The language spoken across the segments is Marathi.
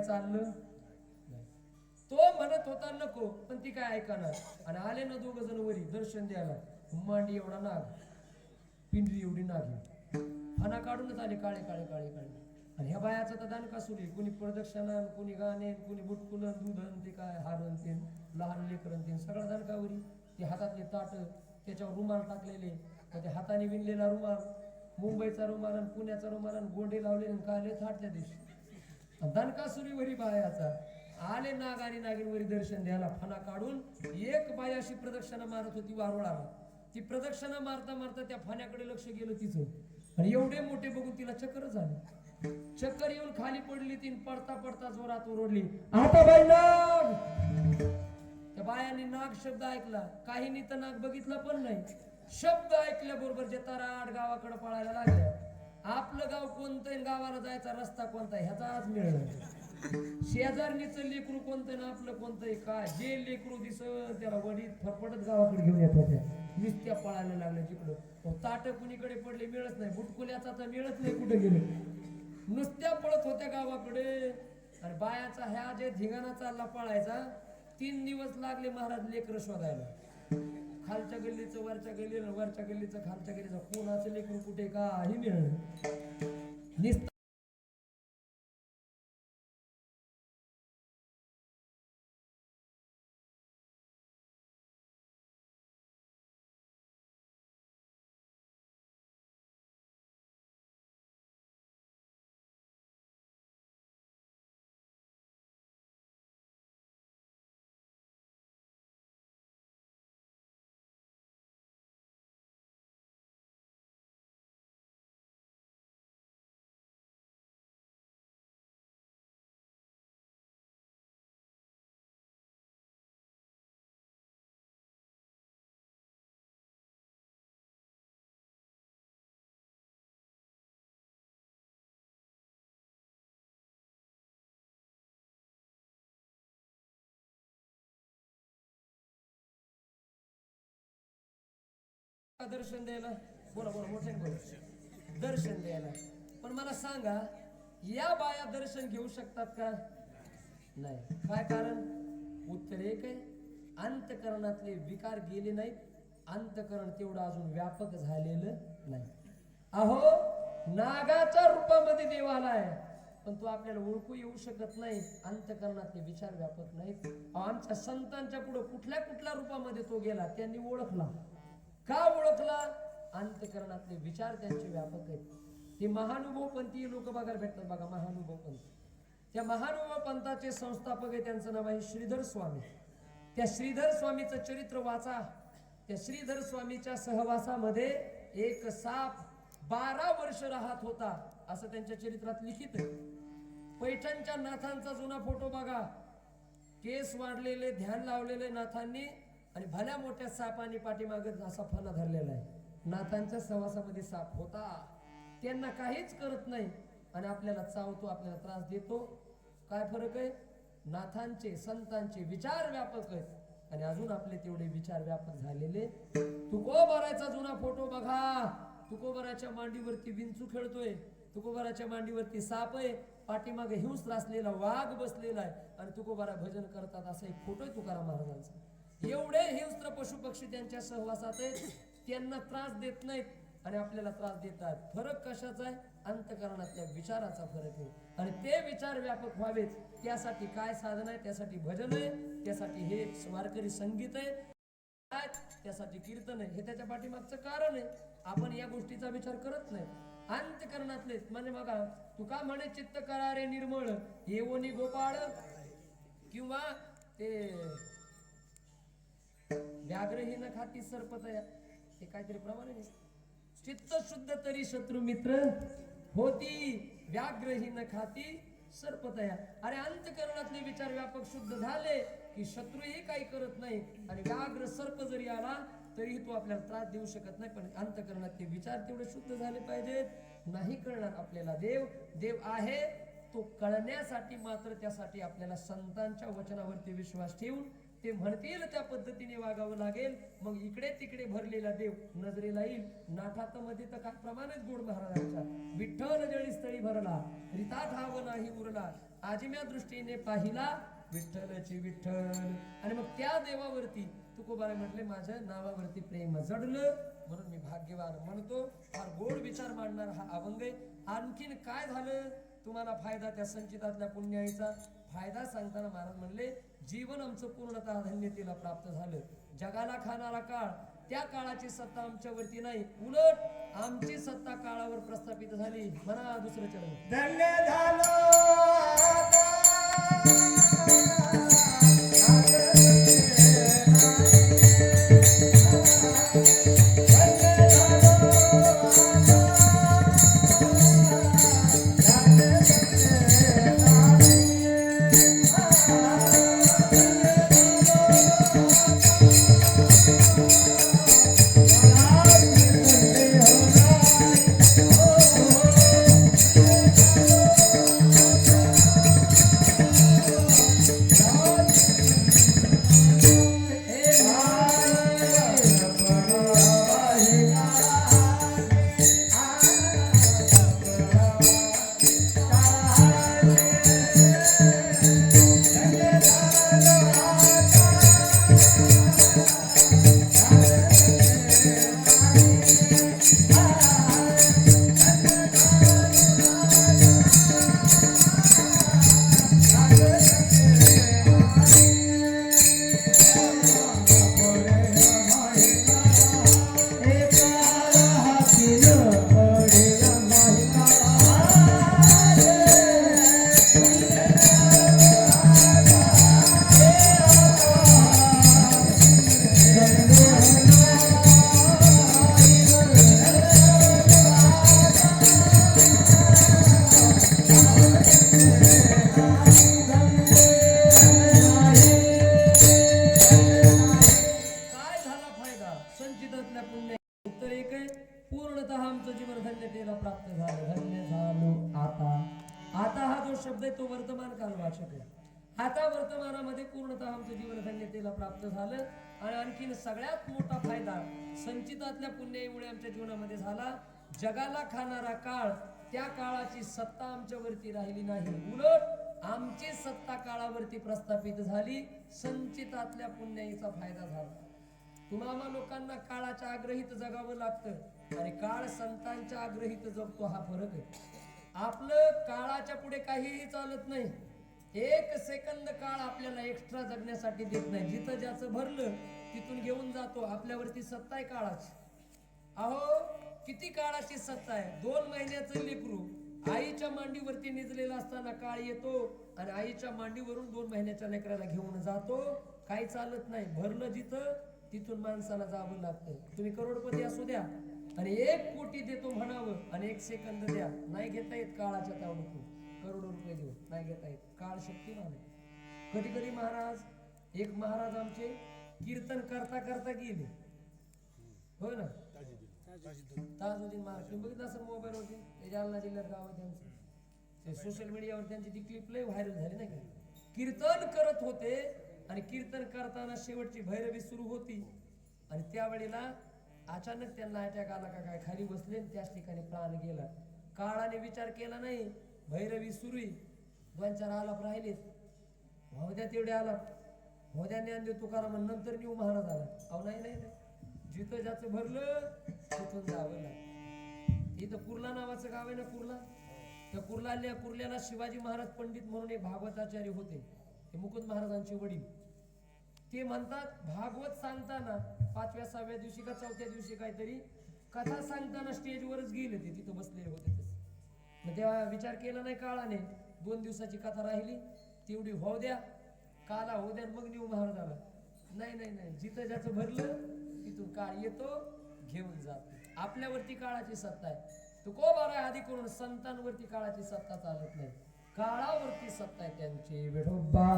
चाललं तो म्हणत होता नको, पण ती काय ऐकणार. आणि आले ना 2 जण वरी दर्शन द्यायला. मांडी एवढा नाग, पिंडरी एवढी नागी, फणा काढूनच आले काळे काळे काळे काळे. आणि ह्या बायाचा तर दानकासूर आहे. कुणी प्रदक्षिणा, कुणी गाणे, कुणी बुटकुलन, दूधन, ते काय हारण, ते लहान लेकरन, ते सगळं दानकावरी. ते हातातले ताट, त्याच्यावर रुमाल टाकलेले, ते हाताने विणलेला रुमाल, मुंबईचा रुमाल आणि पुण्याचा रुमाल आणि गोंडे लावलेले, काले थाट त्या दिवशी दानकासुरीवरी बायाचा. आले नाग आणि नागिनवरी दर्शन द्यायला. फणा काढून एक बाई अशी प्रदक्षिणा मारत होती वारुळाला. ती प्रदक्षिणा मारता मारता त्या फण्याकडे लक्ष गेलं तिचं, आणि एवढे मोठे बघून तिला चक्कर झाली. चक्कर येऊन खाली पडली. ती पडता पडता जोरात ओरडली, आता बाई नाग. त्या बायाने नाग शब्द ऐकला. काहींनी तर नाग बघितला पण नाही. शब्द ऐकल्याबरोबर जे ताराड गावाकडे पळायला लागल्या. आपलं गाव कोणतं, गावाला जायचा रस्ता कोणता ह्याचा आज मिळ नाही. शेजारणीचं लेकरू कोणतं ना आपलं कोणतंय, काय जे लेकरू दिसत त्याला वडीत फरफडत गावाकडे घेऊन येत होत्या. नुसत्या पळायला लागल्या जिकडं. ताट कुणीकडे पडले मिळत नाही. बुटकुल्याचा तर मिळत नाही, कुठे गेले. नुसत्या पळत होत्या गावाकडे. आणि बायाचा ह्या जे धिंगाणा चालला पळायचा. 3 दिवस लागले महाराज लेकर शोधायला. खालच्या गल्लीचं वरच्या गल्लीला, वरच्या गल्लीचं खालच्या गल्लीचं, कोणाचं लेकरू कुठे काही मिळलं. दर्शन द्यायला बोला बोला मोठे बोला दर्शन द्यायला. पण मला सांगा, या बाया दर्शन घेऊ शकतात का? नाही. काय कारण? उत्तर एक आहे, अंतकरणातले विकार गेले नाहीत. अंतकरण तेवढं अजून व्यापक झालेलं नाही. अहो, नागाच्या रूपामध्ये देव आलाय, पण तो आपल्याला ओळखू येऊ शकत नाही. अंतकरणातले विचार व्यापक नाहीत. आमच्या संतांच्या पुढे कुठल्या कुठल्या रूपामध्ये तो गेला, त्यांनी ओळखला. का ओळखला? अंतकरणातले विचार त्यांचे व्यापक आहेत. ते महानुभव पंथी लोक बघायला भेटतात बघा. महानुभव पंथ, त्या महानुभव पंथाचे संस्थापक आहे, त्यांचं नाव आहे श्रीधर स्वामी. त्या श्रीधर स्वामीचं चरित्र वाचा. त्या श्रीधर स्वामीच्या सहवासामध्ये एक साप 12 वर्ष राहत होता, असं त्यांच्या चरित्रात लिखित आहे. पैठणच्या नाथांचा जुना फोटो बघा. केस वाढलेले, ध्यान लावलेले नाथांनी, आणि भल्या मोठ्या सापाने पाठीमागत असा फणा धरलेला आहे. नाथांच्या सहवासामध्ये साप होता. त्यांना काहीच करत नाही आणि आपल्याला चावतो, आपल्याला त्रास देतो. काय फरक आहे? नाथांचे संतांचे विचार व्यापक आहेत आणि अजून आपले तेवढे विचार व्यापक झालेले. तुकोबाराचा जुना फोटो बघा. तुकोबाराच्या मांडीवरती विंचू खेळतोय. तुकोबाराच्या मांडीवरती साप आहे, पाठीमागे हिंस्र असलेला वाघ बसलेला आहे आणि तुकोबारा भजन करतात. असा एक फोटो आहे तुकाराम महाराजांचा. एवढे हिंस्र पशु पक्षी त्यांच्या सहवासात आहेत. त्यांना त्रास देत नाहीत आणि आपल्याला त्रास देतात. फरक कशाचा आहे? अंतकरणातल्या विचाराचा फरक आहे. आणि ते विचार व्यापक व्हावेत त्यासाठी काय साधन आहे? त्यासाठी भजन आहे, त्यासाठी हे वारकरी संगीत आहे, त्यासाठी कीर्तन आहे. हे त्याच्या पाठीमागचं कारण आहे. आपण या गोष्टीचा विचार करत नाही. अंतकरणातले म्हणजे बघा, तुका म्हणे चित्त करा रे निर्मळ, येवोनी गोपाळ, किंवा ते व्याघ्रहीन खाती सर्पतया, हे काहीतरी प्रमाण आहे. चित्त शुद्ध तरी शत्रू मित्र होती, व्याघ्रहीन खाती सर्पतया. अरे अंतकरणातले विचार व्यापक शुद्ध झाले की शत्रूही काही करत नाही, आणि व्याघ्र सर्प जरी आला तरीही तो आपल्याला त्रास देऊ शकत नाही. पण अंतकरणातले विचार तेवढे शुद्ध झाले पाहिजेत. नाही कळणार आपल्याला देव. देव आहे तो कळण्यासाठी मात्र त्यासाठी आपल्याला संतांच्या वचनावरती विश्वास ठेवून ते म्हणतील त्या पद्धतीने वागावं लागेल. मग इकडे तिकडे भरलेला देव नजरेला येईल. नाठात मध्ये तर काय प्रमाणच गोड महाराजांच्या, विठ्ठल जळी स्थळी भरला, रिता ठाव नाही उरला, आजिम्या दृष्टीने पाहिला विठ्ठलची विठ्ठल. आणि मग त्या देवावरती तुकोबाराय म्हटले माझ्या नावावरती प्रेम जडलं म्हणून मी भाग्यवान म्हणतो. फार गोड विचार मांडणार हा अभंग आहे. आणखीन काय झालं तुम्हाला फायदा त्या संचितातल्या पुण्याईचा? फायदा सांगताना महाराज म्हणले जीवन आमचं पूर्णतः धन्यतेला प्राप्त झालं. जगाला खाणारा काळ, त्या काळाची सत्ता आमच्यावरती नाही, उलट आमची सत्ता काळावर प्रस्थापित झाली. म्हणा दुसरं चरण. धन्य झालो प्राप्त झालं. धन्य झालो आता. आता हा जो शब्द आहे तो वर्तमान कालवाचक आहे. आता वर्तमानामध्ये पूर्णतः आमचं जीवन धन्यतेला प्राप्त झालं. आणि आणखीन सगळ्यात मोठा फायदा संचितातल्या पुण्याईमुळे आमच्या जीवनामध्ये झाला. जगाला खाणारा काळ, त्या काळाची सत्ता आमच्यावरती राहिली नाही, उलट आमची सत्ता काळावरती प्रस्थापित झाली. संचितातल्या पुण्याईचा फायदा झाला. तुम्हाला लोकांना काळाच्या आग्रहित जगावं लागतं आणि काळ संतांच्या आग्रहित जगतो, हा फरक आहे. आपलं काळाच्या पुढे काहीही चालत नाही. एक सेकंद काळ आपल्याला एक्स्ट्रा जगण्यासाठी देत नाही. जिथं ज्याचं भरलं तिथून घेऊन जातो. आपल्यावरती सत्ता आहे काळाची. अहो किती काळाची सत्ता आहे. 2 महिन्याचं लेकरू आईच्या मांडीवरती निजलेला असताना काळ येतो आणि आईच्या मांडीवरून 2 महिन्याच्या लेकराला घेऊन जातो. काही चालत नाही. भरलं जिथं तिथून माणसाला जावं लागतं. तुम्ही करोडपती असू द्या आणि 1 कोटी देतो म्हणावं आणि 1 सेकंद द्या, नाही घेता येत काळाच्या तावडीतून. करोडो रुपये देऊ नाही घेता येत. काळ शक्तिमान आहे. कधी कधी एक महाराज आमचे कीर्तन करता करता गेले. हो ना, ताजुद्दीन महाराज तुम्ही बघितलं असं मोबाईलवरती. जालना जिल्ह्यात गाव आहे त्यांचं. सोशल मीडियावर त्यांची ती क्लिप लय व्हायरल झाली नाही का. कीर्तन करत होते आणि कीर्तन करताना शेवटची भैरवी सुरू होती आणि त्यावेळेला अचानक त्यांना अटॅक आला का काय, खाली बसले आणि त्याच ठिकाणी प्राण गेला. काळाने विचार केला नाही, भैरवी सुरू, 2-4 आलाप राहिलेत, होद्या तेवढे आलाप, होद्या ज्ञान तुकाराम नंतर न्यू महाराज आला. अहो नाही नाही नाही, जिथं ज्याचं भरलं तिथून जावं लागलं. इथं कुर्ला नावाचं गाव आहे ना, कुर्ला. त्या कुर्ल्याला शिवाजी महाराज पंडित म्हणून एक भागवताचार्य होते. ते मुकुंद महाराजांचे वडील. ते म्हणतात भागवत सांगताना 5व्या 6व्या दिवशी का 4थ्या दिवशी काहीतरी कथा सांगताना स्टेजवरच गेले. ते तिथं बसलेले होते. मग तेव्हा विचार केला नाही काळाने, 2 दिवसाची कथा राहिली तेवढी होऊ द्या, काला होऊ द्या, मग न्यू महाराज आला. नाही नाही नाही, जिथं ज्याचं भरलं तिथून काळ येतो, घेऊन जातो. आपल्यावरती काळाची सत्ता आहे. तुकोबाराय आधी करून संतांवरती काळाची सत्ता चालत नाही, काळावरती सत्ता आहे त्यांची. विठोबा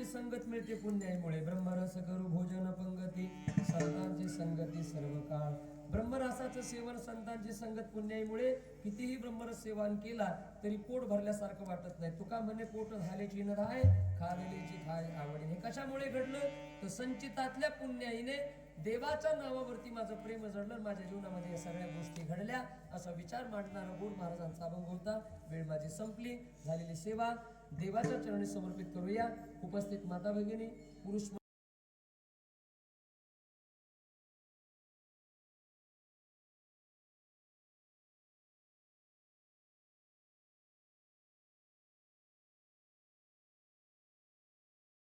संगत मिळते पुण्याईमुळे. रस करू भोजन पंगती संतांची संगती सर्व काळ. ब्रह्मरसाचं सेवन संतांची संगत पुण्याईमुळे कितीही ब्रह्मरस सेवन केला तरी पोट भरल्यासारखं वाटत नाही. तुका म्हणे पोट झाल्याची न राय खालेलीची खाय आवडीने. कशामुळे घडलं तर संचितातल्या पुण्याईने देवाच्या नावावरती माझं प्रेम जडलं, माझ्या जीवनामध्ये या सगळ्या गोष्टी घडल्या असा विचार मांडणारा बोर महाराजांचा अभंग होता. वेळ माझी संपली. झालेली सेवा देवाच्या चरणी समर्पित करूया. उपस्थित माता भगिनी, पुरुष